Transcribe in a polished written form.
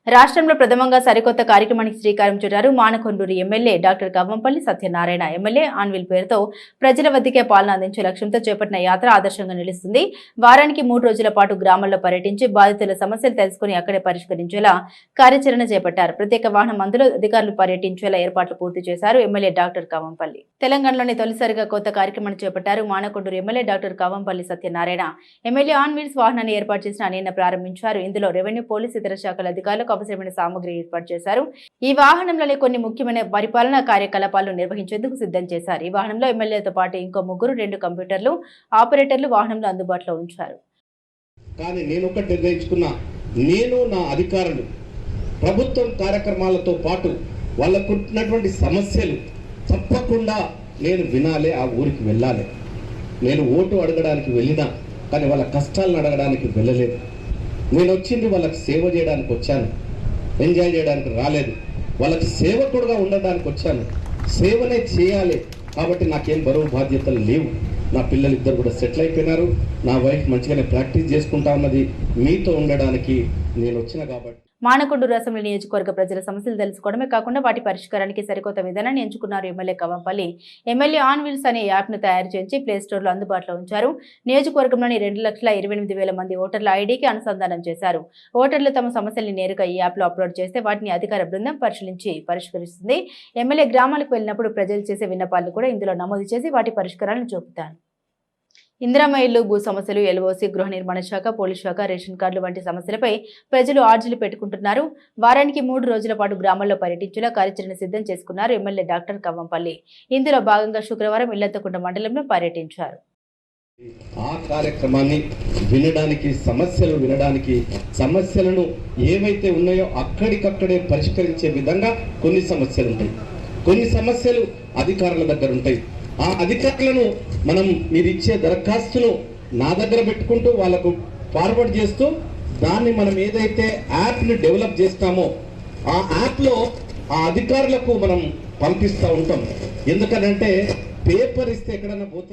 రాష్ట్రంలో ప్రథమంగా సరికొత్త కార్యక్రమానికి శ్రీకారం చుట్టారు Manakondur MLA doctor Kavvampalli Satyanarayana. MLA on wheel పేరుతో ప్రజల వద్దకే పాలన అందించే లక్ష్యంతో చేపట్టిన యాత్ర ఆదర్శంగా నిలుస్తుంది. వారానికి 3 రోజుల పాటు గ్రామాల్లో పర్యటించి బాధితుల సమస్యలు తెలుసుకుని అక్కడే పరిష్కరించేలా కార్యాచరణ చేపట్టారు. ప్రత్యేక వాహనం అందులో అధికారులు పర్యటించేలా ఏర్పాట్లు పూర్తి చేశారు ఎమ్మెల్యే డాక్టర్ కవ్వంపల్లి. తెలంగాణలోని తొలిసారిగా కొత్త కార్యక్రమాన్ని చేపట్టారు Manakondur MLA doctor Kavvampalli Satyanarayana. MLA on wheels వాహనాన్ని ఏర్పాటు చేసిన నిన్న ప్రారంభించారు. ఇందులో రెవెన్యూ, పోలీసు, ఇతర శాఖల అధికారులు అవసరమైన సామగ్రి ఏర్పాటు చేశారు. ఈ వాహనంలోనే కొన్ని ముఖ్యమైన పరిపాలనా కార్యకలాపాలను నిర్వహించేందుకు సిద్ధం చేశారు. ఈ వాహనంలో ఎమ్మెల్యేతో పాటు ఇంకో 2 కంప్యూటర్లు, ఆపరేటర్లు వాహనంలో అందుబాటులో ఉంచారు. కానీ నేను ఒకటి నిర్ణయించుకున్నా, నేను నా అధికారులు ప్రభుత్వం కార్యక్రమాలతో పాటు వాళ్ళకున్నటువంటి సమస్యలు తప్పకుండా నేను వినాలి, ఆ ఊరికి వెళ్ళాలి. నేను ఓటు అడగడానికి వెళ్ళినా కానీ వాళ్ళ కష్టాలను అడగడానికి వెళ్ళలేదు. నేను వచ్చింది వాళ్ళకి సేవ చేయడానికి వచ్చాను, ఎంజాయ్ చేయడానికి రాలేదు. వాళ్ళకి సేవకుడుగా ఉండడానికి వచ్చాను, సేవనే చేయాలి. కాబట్టి నాకేం బరువు బాధ్యతలు లేవు. నా పిల్లలు ఇద్దరు కూడా సెటిల్ అయిపోయినారు. నా వైఫ్ మంచిగానే ప్రాక్టీస్ చేసుకుంటా ఉన్నది. మీతో ఉండడానికి నేను వచ్చిన కాబట్టి. మానకొండూరు అసెంబ్లీ నియోజకవర్గ ప్రజల సమస్యలు తెలుసుకోవడమే కాకుండా వాటి పరిష్కారానికి సరికొత్త విధానాన్ని ఎంచుకున్నారు MLA Kavvampalli. MLA on wheels అనే యాప్ను తయారు చేసి ప్లేస్టోర్లో అందుబాటులో ఉంచారు. నియోజకవర్గంలోని 2,28,000 మంది ఓటర్ల ఐడీకి అనుసంధానం చేశారు. ఓటర్లు తమ సమస్యల్ని నేరుగా ఈ యాప్లో అప్లోడ్ చేస్తే వాటిని అధికార బృందం పరిశీలించి పరిష్కరిస్తుంది. ఎమ్మెల్యే గ్రామాలకు వెళ్ళినప్పుడు ప్రజలు చేసే విన్నపాలను కూడా ఇందులో నమోదు చేసి వాటి పరిష్కారాలను చూపుతారు. ఇందిరమ్మ ఇల్లు, భూ సమస్యలు, ఎల్ఓసి, గృహ నిర్మాణ శాఖ, పోలీస్ శాఖ, రేషన్ కార్డులు వంటి సమస్యలపై ప్రజలు ఆర్జీలు పెట్టుకుంటున్నారు. వారానికి 3 రోజుల పాటు గ్రామాల్లో పర్యటించేలా కార్యాచరణ సిద్ధం చేసుకున్నారు ఎమ్మెల్యే డాక్టర్ కవ్వంపల్లి. ఇందులో భాగంగా శుక్రవారం ఇల్లంతకుంట మండలంలో పర్యటించారు. ఆ కార్యక్రమాన్ని వినడానికి, సమస్యలు వినడానికి, సమస్యలను ఏవైతే ఉన్నాయో అక్కడికక్కడే పరిష్కరించే విధంగా కొన్ని సమస్యలు ఉంటాయి. కొన్ని సమస్యలు అధికారుల దగ్గర ఉంటాయి. ఆ అధికారులను మనం మీరు ఇచ్చే దరఖాస్తును నా దగ్గర పెట్టుకుంటూ వాళ్ళకు ఫార్వర్డ్ చేస్తూ దాన్ని మనం ఏదైతే యాప్ని డెవలప్ చేస్తామో ఆ యాప్లో ఆ అధికారులకు మనం పంపిస్తూ ఉంటాం. ఎందుకనంటే పేపర్ ఇస్తే ఎక్కడన్నా పోతే